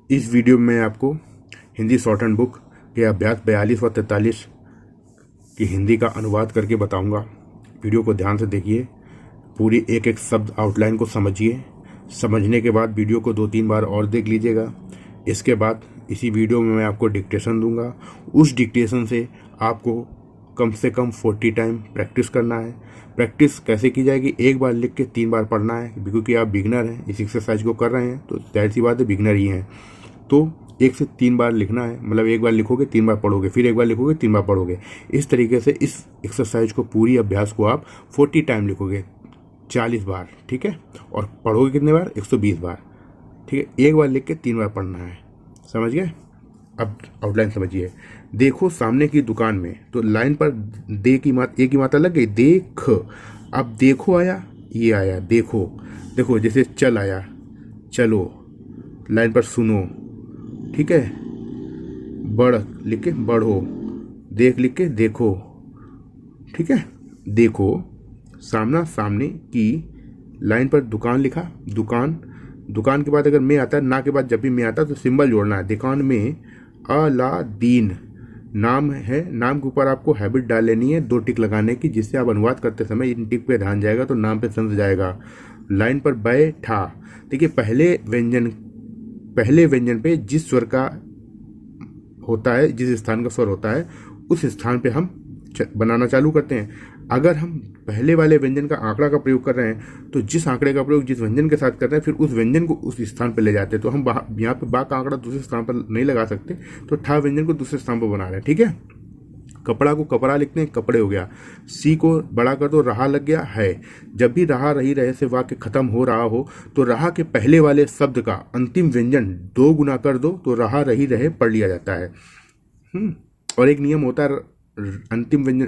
इस वीडियो में मैं आपको हिंदी शॉर्ट हैंड बुक के अभ्यास 42 व 43 की हिंदी का अनुवाद करके बताऊंगा। वीडियो को ध्यान से देखिए, पूरी एक एक शब्द आउटलाइन को समझिए। समझने के बाद वीडियो को 2-3 बार और देख लीजिएगा। इसके बाद इसी वीडियो में मैं आपको डिक्टेशन दूंगा। उस डिक्टेशन से आपको कम से कम 40 टाइम प्रैक्टिस करना है। प्रैक्टिस कैसे की जाएगी? एक बार लिख के 3 बार पढ़ना है, क्योंकि आप बिगनर हैं, इस एक्सरसाइज को कर रहे हैं तो जाहिर सी बात है बिगनर ही हैं। तो 1 से 3 बार लिखना है, मतलब एक बार लिखोगे 3 बार पढ़ोगे, फिर एक बार लिखोगे 3 बार पढ़ोगे। इस तरीके से इस एक्सरसाइज को, पूरी अभ्यास को आप 40 टाइम लिखोगे, 40 बार, ठीक है। और पढ़ोगे कितने बार? 120 बार, ठीक है। एक बार लिख के 3 बार पढ़ना है, समझ गए? अब आउटलाइन समझिए। देखो सामने की दुकान में, तो लाइन पर दे की मात्रा, एक की मात्रा लग गई, देख। अब देखो आया, ये आया देखो। देखो जैसे चल आया, चलो। लाइन पर सुनो, ठीक है। बढ़ लिख के बढ़ो, देख लिख के देखो, ठीक है। देखो सामना सामने की, लाइन पर दुकान लिखा, दुकान। दुकान के बाद अगर में आता है, ना के बाद जब भी में आता है तो सिंबल जोड़ना है। दुकान में अलादीन नाम है, नाम के ऊपर आपको हैबिट डाल लेनी है 2 टिक लगाने की, जिससे आप अनुवाद करते समय इन टिक पे ध्यान जाएगा तो नाम पे समझ जाएगा। लाइन पर बैठा, देखिए पहले व्यंजन पे जिस स्वर का होता है, जिस स्थान का स्वर होता है, उस स्थान पे हम बनाना चालू करते हैं। अगर हम पहले वाले व्यंजन का आंकड़ा का प्रयोग कर रहे हैं तो जिस आंकड़े का प्रयोग जिस व्यंजन के साथ कर रहे हैं, फिर उस व्यंजन को उस स्थान पर ले जाते हैं। तो हम यहाँ पे बा का आंकड़ा दूसरे स्थान पर नहीं लगा सकते, तो ठा व्यंजन को दूसरे स्थान पर बना रहे हैं, ठीक है। कपड़ा को कपड़ा लिखते हैं, कपड़े हो गया। सी को बड़ा कर दो, रहा लग गया है। जब भी रहा रही रहे से वाक्य खत्म हो रहा हो तो रहा के पहले वाले शब्द का अंतिम व्यंजन 2 गुना कर दो तो रहा रही रहे पढ़ लिया जाता है। और एक नियम होता है, अंतिम व्यंजन,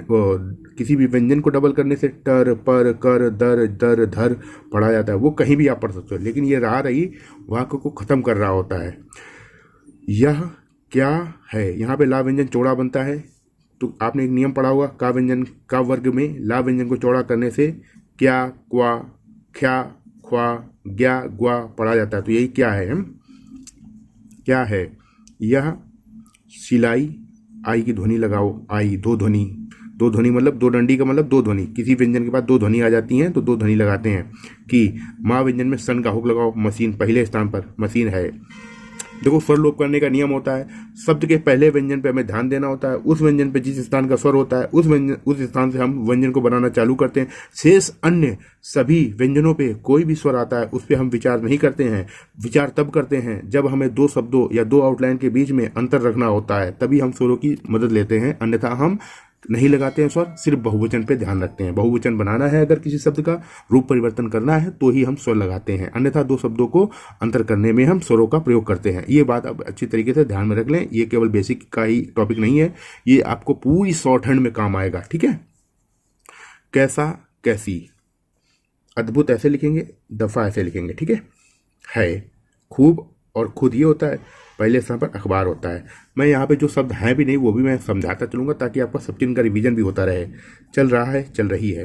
किसी भी व्यंजन को डबल करने से टर पर कर दर दर धर पढ़ा जाता है। वो कहीं भी आप पढ़ सकते हो, लेकिन ये रहा रही वाक्य को खत्म कर रहा होता है। यह क्या है, यहाँ पे ला व्यंजन चौड़ा बनता है। तो आपने एक नियम पढ़ा होगा, का व्यंजन का वर्ग में ला व्यंजन को चौड़ा करने से क्या, क्वा, ख्या, ख्वा, ग्या, ग्वा पढ़ा जाता है। तो यही क्या है, हम क्या है? यह सिलाई, आई की ध्वनि लगाओ, आई, 2 ध्वनि, 2 ध्वनि मतलब 2 डंडी का मतलब 2 ध्वनि। किसी व्यंजन के बाद 2 ध्वनि आ जाती हैं तो 2 ध्वनि लगाते हैं। कि माँ व्यंजन में सन का हुक लगाओ, मशीन पहले स्थान पर, मशीन है। देखो स्वर लोप करने का नियम होता है, शब्द के पहले व्यंजन पे हमें ध्यान देना होता है। उस व्यंजन पे जिस स्थान का स्वर होता है उस स्थान से हम व्यंजन को बनाना चालू करते हैं। शेष अन्य सभी व्यंजनों पे कोई भी स्वर आता है उस पर हम विचार नहीं करते हैं। विचार तब करते हैं जब हमें 2 शब्दों या 2 आउटलाइन के बीच में अंतर रखना होता है, तभी हम स्वरों की मदद लेते हैं, अन्यथा हम नहीं लगाते हैं स्वर। सिर्फ बहुवचन पे ध्यान रखते हैं। बहुवचन बनाना है, अगर किसी शब्द का रूप परिवर्तन करना है तो ही हम स्वर लगाते हैं, अन्यथा 2 शब्दों को अंतर करने में हम स्वरों का प्रयोग करते हैं। ये बात अब अच्छी तरीके से ध्यान में रख लें। ये केवल बेसिक का ही टॉपिक नहीं है, ये आपको पूरी शॉर्ट हैंड में काम आएगा, ठीक है। कैसा, कैसी, अद्भुत ऐसे लिखेंगे, दफा ऐसे लिखेंगे, ठीक है। खूब और खुद ये होता है, पहले स्थान पर अखबार होता है। मैं यहाँ पे जो शब्द हैं भी नहीं वो भी मैं समझाता चलूँगा ताकि आपका सब चीज़ का रिवीजन भी होता रहे। चल रहा है, चल रही है।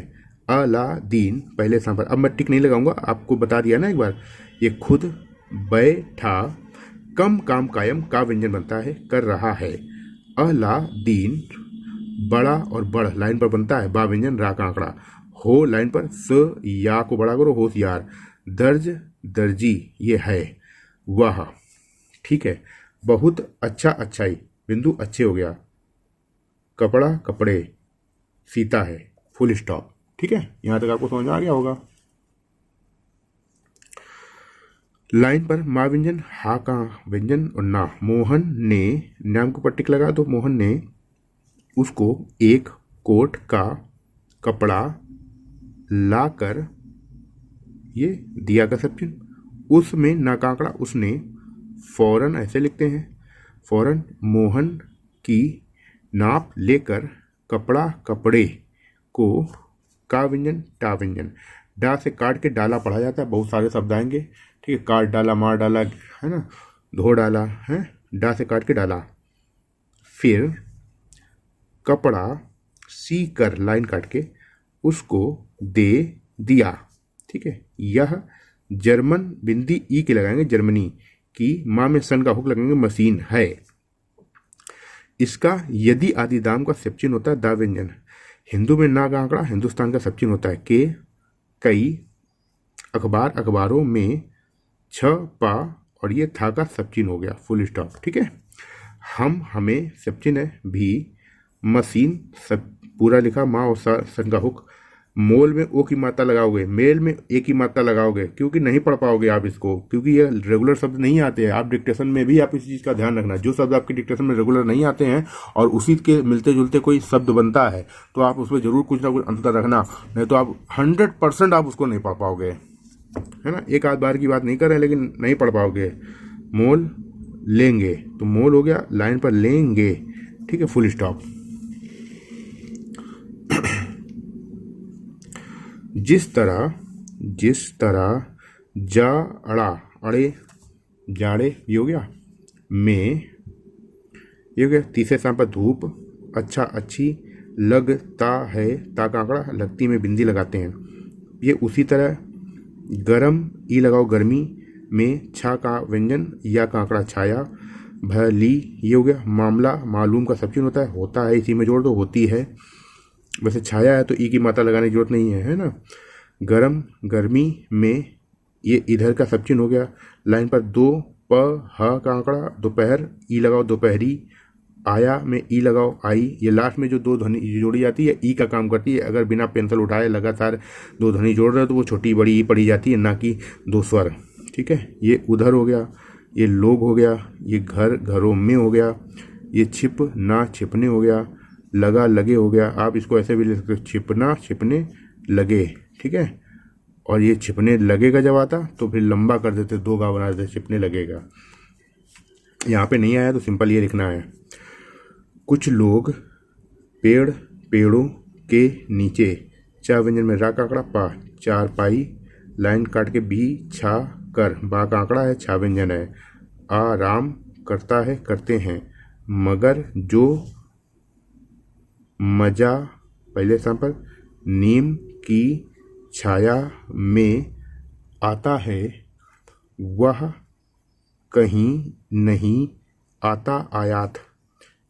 अलादीन पहले स्थान पर। अब मैं टिक नहीं लगाऊंगा, आपको बता दिया ना एक बार। ये खुद, बैठा, कम काम कायम का व्यंजन बनता है, कर रहा है। अलादीन, बड़ा और बढ़ लाइन पर बनता है, बा व्यंजन रा का आंकड़ा। हो लाइन पर, स या को बड़ा करो, होशियार। दर्ज, दर्जी, ये है। वाह, ठीक है। बहुत अच्छा, अच्छाई, बिंदु अच्छे हो गया। कपड़ा, कपड़े, सीता है, फुल स्टॉप, ठीक है। यहां तक आपको समझ में आ गया होगा। लाइन पर मा व्यंजन, हा का व्यंजन और ना। मोहन ने, नाम को टिक लगा तो मोहन ने उसको एक कोट का कपड़ा लाकर, ये दिया का सब चिन्ह, उसमें ना का आंकड़ा, उसने। फौरन ऐसे लिखते हैं, फौरन मोहन की नाप लेकर कपड़ा, कपड़े को, का व्यंजन टा व्यंजन, डा से काट के डाला पढ़ा जाता है। बहुत सारे शब्द आएंगे, ठीक है। काट डाला, मार डाला, है ना, धो डाला, है, डा से काट के डाला। फिर कपड़ा सी कर लाइन काट के उसको दे दिया, ठीक है। यह जर्मन, बिंदी ई के लगाएंगे, जर्मनी, की, माँ में सन का हुक लगेंगे, मशीन है। इसका यदि आदि दाम का सबचिन्ह होता है दा व्यंजन। हिंदू में ना का आंकड़ा हिंदुस्तान का सबचिन्ह होता है के, कई, अखबार अखबारों में, छ पा, और ये था का सबचिन्ह हो गया, फुल स्टॉप। ठीक है, हमें सबचिन्ह है भी, मशीन सब पूरा लिखा, माँ और सन का हुक। मोल में ओ की मात्रा लगाओगे, मेल में ए की मात्रा लगाओगे, क्योंकि नहीं पढ़ पाओगे आप इसको, क्योंकि ये रेगुलर शब्द नहीं आते हैं। आप डिक्टेशन में भी आप इस चीज़ का ध्यान रखना, जो शब्द आपके डिक्टेशन में रेगुलर नहीं आते हैं और उसी के मिलते जुलते कोई शब्द बनता है तो आप उसमें जरूर कुछ ना कुछ अंतर रखना, नहीं तो आप 100% आप उसको नहीं पढ़ पाओगे, है ना। एक आध बार की बात नहीं कर रहे, लेकिन नहीं पढ़ पाओगे। मोल लेंगे, तो मोल हो गया, लाइन पर लेंगे, ठीक है, फुल स्टॉप। जिस तरह जाड़ा, अड़े जाड़े, ये हो गया, में, ये हो गया। तीसरे स्थान पर धूप, अच्छा अच्छी, लगता है, ता का आंकड़ा, लगती में बिंदी लगाते हैं। ये उसी तरह गरम, ई लगाओ, गर्मी में, छा का व्यंजन, या का आंकड़ा, छाया, भली, ये हो गया। मामला, मालूम का सबचिन्ह होता है, इसी में जोड़ दो, होती है। वैसे छाया है तो ई की मात्रा लगाने की जरूरत नहीं है ना। गरम, गर्मी में, ये इधर का सबचिन्ह हो गया। लाइन पर दो प ह का आंकड़ा, दोपहर, ई लगाओ, दोपहरी, आया में ई लगाओ, आई। ये लास्ट में जो दो ध्वनि जोड़ी जाती है ई का काम करती है। अगर बिना पेंसिल उठाए लगातार दो ध्वनि जोड़ रहे हो तो वो छोटी बड़ी ई पड़ी जाती है, ना कि दो स्वर। ठीक है, ये उधर हो गया, ये लोग हो गया, ये घर, घरों में हो गया, ये छिप ना, छिपने हो गया, लगा, लगे हो गया। आप इसको ऐसे भी लिख सकते हो, छिपना, छिपने लगे। ठीक है, और ये छिपने लगेगा जब आता तो फिर लंबा कर देते, दो गा बना देते, छिपने लगेगा। यहाँ पे नहीं आया तो सिंपल ये लिखना है। कुछ लोग पेड़, पेड़ों के नीचे, चा व्यंजन में, रा का आंकड़ा, पा, चारपाई, लाइन काट के भी, छा कर, बा का आंकड़ा है, छा व्यंजन है। आराम करता है, करते हैं। मगर जो मजा, पहले स्थान पर, नीम की छाया में आता है, वह कहीं नहीं आता, आयात।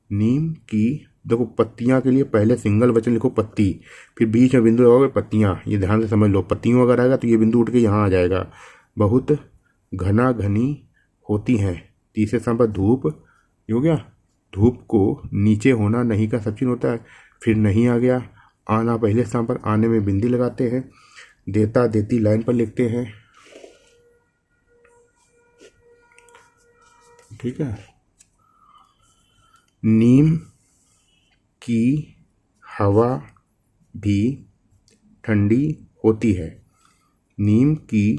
नीम की, देखो पत्तियां के लिए पहले सिंगल वचन लिखो, पत्ती, फिर बीच में बिंदु लगाओगे, पत्तियां, ये ध्यान से समझ लो। पत्तियों अगर आएगा तो ये बिंदु उठ के यहाँ आ जाएगा। बहुत घना घनी होती हैं, तीसरे स्थान पर धूप, ये हो गया। धूप को नीचे होना, नहीं का सबचिन्ह होता है, फिर नहीं आ गया। आना पहले स्थान पर, आने में बिंदी लगाते हैं। देता, देती लाइन पर लिखते हैं। ठीक है, नीम की हवा भी ठंडी होती है। नीम की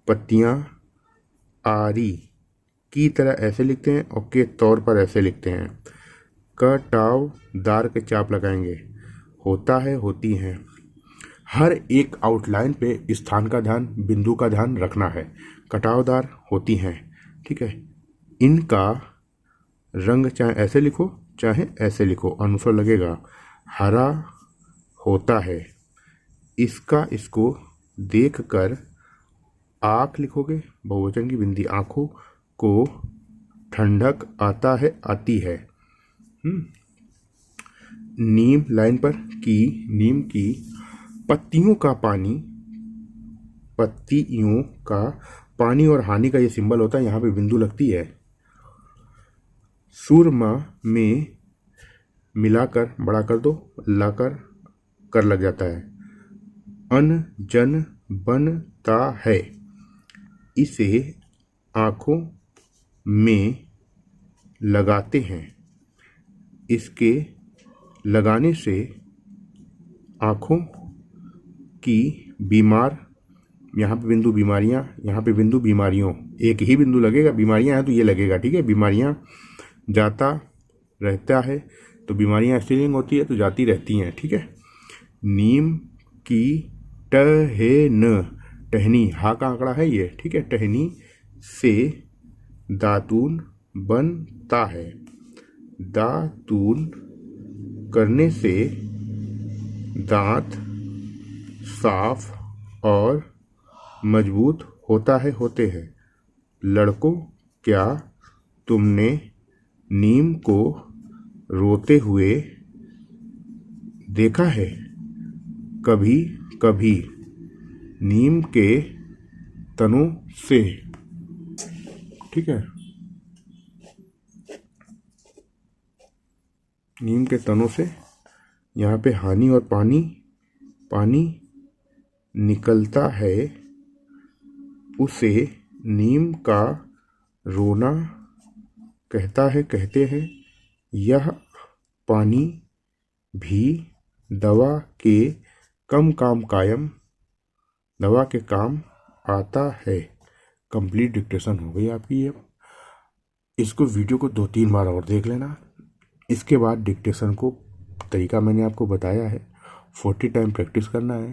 पत्तियां आरी की तरह ऐसे लिखते हैं और के तौर पर ऐसे लिखते हैं। कटावदार के चाप लगाएंगे, होता है, होती हैं। हर एक आउटलाइन पे स्थान का ध्यान, बिंदु का ध्यान रखना है। कटावदार, होती हैं। ठीक है, इनका रंग चाहे ऐसे लिखो चाहे ऐसे लिखो, अनुस्वर लगेगा। हरा होता है, इसका, इसको देख कर आँख लिखोगे, बहुवचन की बिंदी, आँखों को ठंडक आता है, आती है। नीम लाइन पर की, नीम की पत्तियों का पानी, पत्तियों का पानी और हानि का ये सिंबल होता है, यहाँ पे बिंदु लगती है। सूरमा में मिलाकर, बड़ा कर दो, लाकर कर लग जाता है। अन जन बनता है, इसे आँखों में लगाते हैं। इसके लगाने से आँखों की बीमार, यहाँ पे बिंदु बीमारियाँ, यहाँ पे बिंदु बीमारियों, एक ही बिंदु लगेगा। बीमारियाँ हैं तो ये लगेगा। ठीक है, बीमारियाँ, जाता रहता है तो बीमारियाँ स्त्रीलिंग होती है तो जाती रहती हैं। ठीक है, नीम की टहन, टहनी, हा का आंकड़ा है ये। ठीक है, टहनी से दातून बनता है। दातून करने से दांत साफ और मजबूत होता है, होते हैं। लड़कों, क्या तुमने नीम को रोते हुए देखा है? कभी कभी नीम के तनों से, ठीक है, नीम के तनों से यहाँ पे हानि और पानी पानी निकलता है, उसे नीम का रोना कहते हैं। यह पानी भी दवा के दवा के काम आता है। कंप्लीट डिक्टेशन हो गई आपकी। अब इसको वीडियो को 2-3 बार और देख लेना। इसके बाद डिक्टेशन को तरीका मैंने आपको बताया है, 40 टाइम प्रैक्टिस करना है।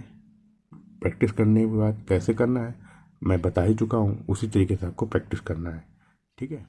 प्रैक्टिस करने के बाद कैसे करना है मैं बता ही चुका हूँ, उसी तरीके से आपको प्रैक्टिस करना है, ठीक है।